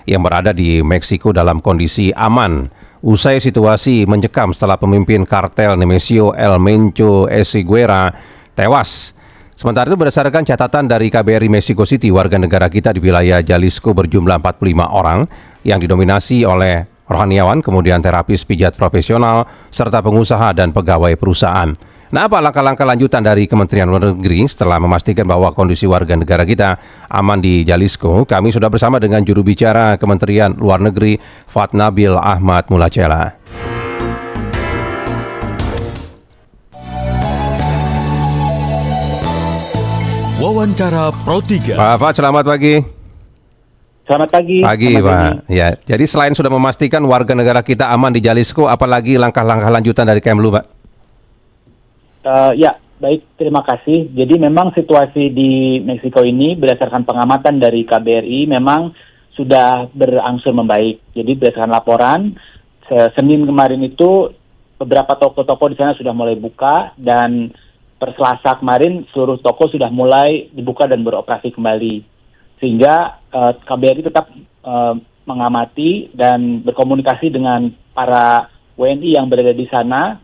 yang berada di Meksiko dalam kondisi aman usai situasi mencekam setelah pemimpin kartel Nemesio El Mencho Esiguera tewas. Sementara itu berdasarkan catatan dari KBRI Mexico City, warga negara kita di wilayah Jalisco berjumlah 45 orang yang didominasi oleh rohaniawan, kemudian terapis pijat profesional, serta pengusaha dan pegawai perusahaan. Nah, apa langkah-langkah lanjutan dari Kementerian Luar Negeri setelah memastikan bahwa kondisi warga negara kita aman di Jalisco? Kami sudah bersama dengan juru bicara Kementerian Luar Negeri, Fatnabil Ahmad Mulacela. Wawancara Pro 3. Pak Fat, selamat pagi. Selamat pagi. Pagi, Pak. Ya, jadi selain sudah memastikan warga negara kita aman di Jalisco, apalagi langkah-langkah lanjutan dari Kemlu, Pak? Ya, baik. Terima kasih. Jadi memang situasi di Meksiko ini berdasarkan pengamatan dari KBRI memang sudah berangsur membaik. Jadi berdasarkan laporan, Senin kemarin itu beberapa toko-toko di sana sudah mulai buka dan per Selasa kemarin seluruh toko sudah mulai dibuka dan beroperasi kembali. Sehingga KBRI tetap mengamati dan berkomunikasi dengan para WNI yang berada di sana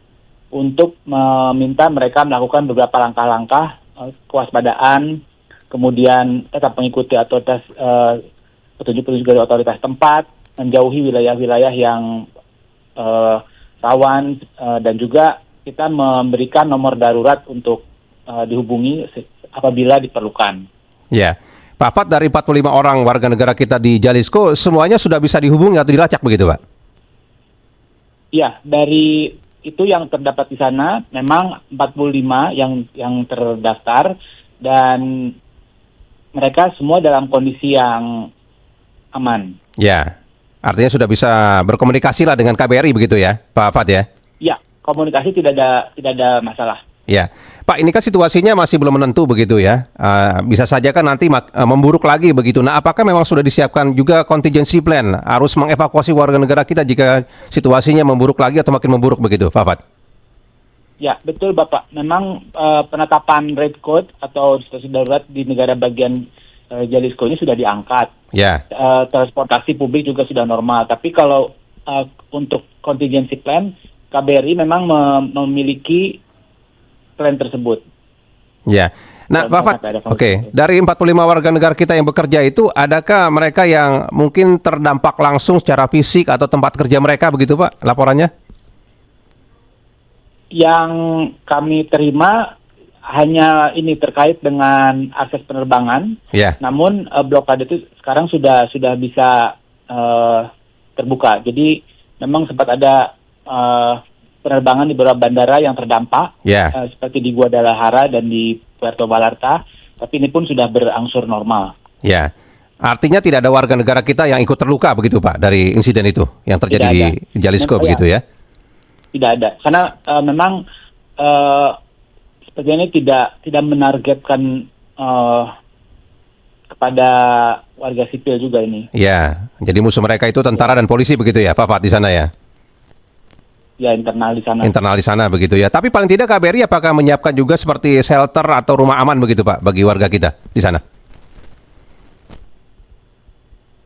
untuk meminta mereka melakukan beberapa langkah-langkah kewaspadaan, kemudian tetap mengikuti petunjuk-petunjuk dari otoritas tempat, menjauhi wilayah-wilayah yang rawan, dan juga kita memberikan nomor darurat untuk dihubungi apabila diperlukan. Ya, Pak Fat, dari 45 orang warga negara kita di Jalisco, semuanya sudah bisa dihubungi atau dilacak begitu, Pak? Ya, dari itu yang terdapat di sana memang 45 yang terdaftar dan mereka semua dalam kondisi yang aman. Ya, artinya sudah bisa berkomunikasi lah dengan KBRI begitu ya, Pak Fat ya? Ya, komunikasi tidak ada masalah. Ya, Pak, ini kan situasinya masih belum menentu begitu ya. Bisa saja kan nanti memburuk lagi begitu. Nah, apakah memang sudah disiapkan juga contingency plan harus mengevakuasi warga negara kita jika situasinya memburuk lagi atau makin memburuk begitu, Pak Fat? Ya, betul Bapak. Memang penetapan red code atau situasi darurat di negara bagian Jalisco ini sudah diangkat. Ya. Transportasi publik juga sudah normal. Tapi kalau untuk contingency plan, KBRI memang memiliki plan tersebut. Ya. Nah, Pak Fat, oke. Dari 45 warga negara kita yang bekerja itu, adakah mereka yang mungkin terdampak langsung secara fisik atau tempat kerja mereka begitu, Pak, laporannya? Yang kami terima hanya ini terkait dengan akses penerbangan. Ya. Namun blokade itu sekarang sudah bisa terbuka. Jadi memang sempat ada penerbangan di beberapa bandara yang terdampak, seperti di Guadalajara dan di Puerto Vallarta, tapi ini pun sudah berangsur normal. Ya, artinya tidak ada warga negara kita yang ikut terluka begitu, Pak, dari insiden itu yang terjadi di Jalisco begitu ya? Tidak ada, karena memang sepertinya tidak menargetkan kepada warga sipil juga ini. Ya, jadi musuh mereka itu tentara dan polisi begitu ya, Pak Fat, di sana ya? Ya, internal di sana. Internal di sana begitu ya. Tapi paling tidak KBRI apakah menyiapkan juga seperti shelter atau rumah aman begitu, Pak, bagi warga kita di sana?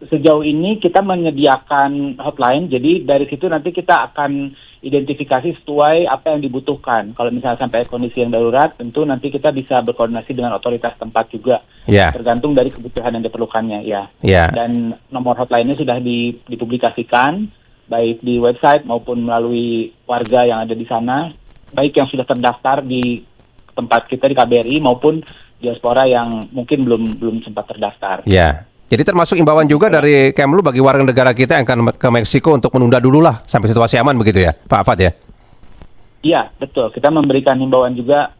Sejauh ini kita menyediakan hotline, jadi dari situ nanti kita akan identifikasi sesuai apa yang dibutuhkan. Kalau misalnya sampai kondisi yang darurat, tentu nanti kita bisa berkoordinasi dengan otoritas tempat juga. Tergantung dari kebutuhan yang diperlukannya, ya. Dan nomor hotline-nya sudah dipublikasikan, baik di website maupun melalui warga yang ada di sana, baik yang sudah terdaftar di tempat kita di KBRI maupun diaspora yang mungkin belum sempat terdaftar. Ya, jadi termasuk imbauan juga dari Kemlu bagi warga negara kita yang akan ke Meksiko untuk menunda dulu lah sampai situasi aman begitu ya, Pak Fat ya? Iya, betul. Kita memberikan himbauan juga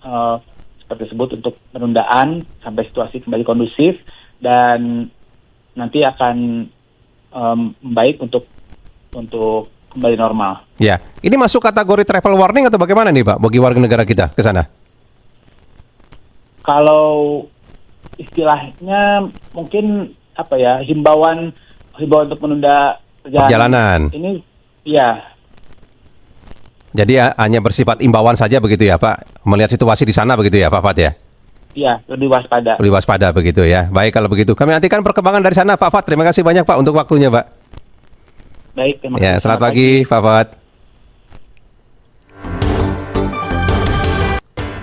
seperti tersebut untuk penundaan sampai situasi kembali kondusif dan nanti akan baik untuk kembali normal. Ya, ini masuk kategori travel warning atau bagaimana nih, Pak, bagi warga negara kita ke sana? Kalau istilahnya mungkin himbauan untuk menunda perjalanan. Ini ya. Jadi hanya bersifat imbauan saja begitu ya, Pak, melihat situasi di sana begitu ya, Pak Fat ya? lebih waspada. Lebih waspada begitu ya. Baik kalau begitu. Kami nantikan perkembangan dari sana Pak Fat. Terima kasih banyak Pak untuk waktunya Pak. Baik, terima Ya, kasih. selamat pagi Pak Fat.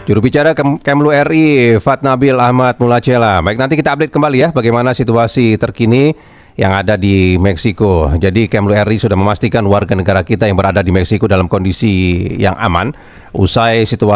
Juru bicara Kemlu RI Fat Nabil Ahmad Mulacela. Baik, nanti kita update kembali ya bagaimana situasi terkini yang ada di Meksiko. Jadi Kemlu RI sudah memastikan warga negara kita yang berada di Meksiko dalam kondisi yang aman usai situasi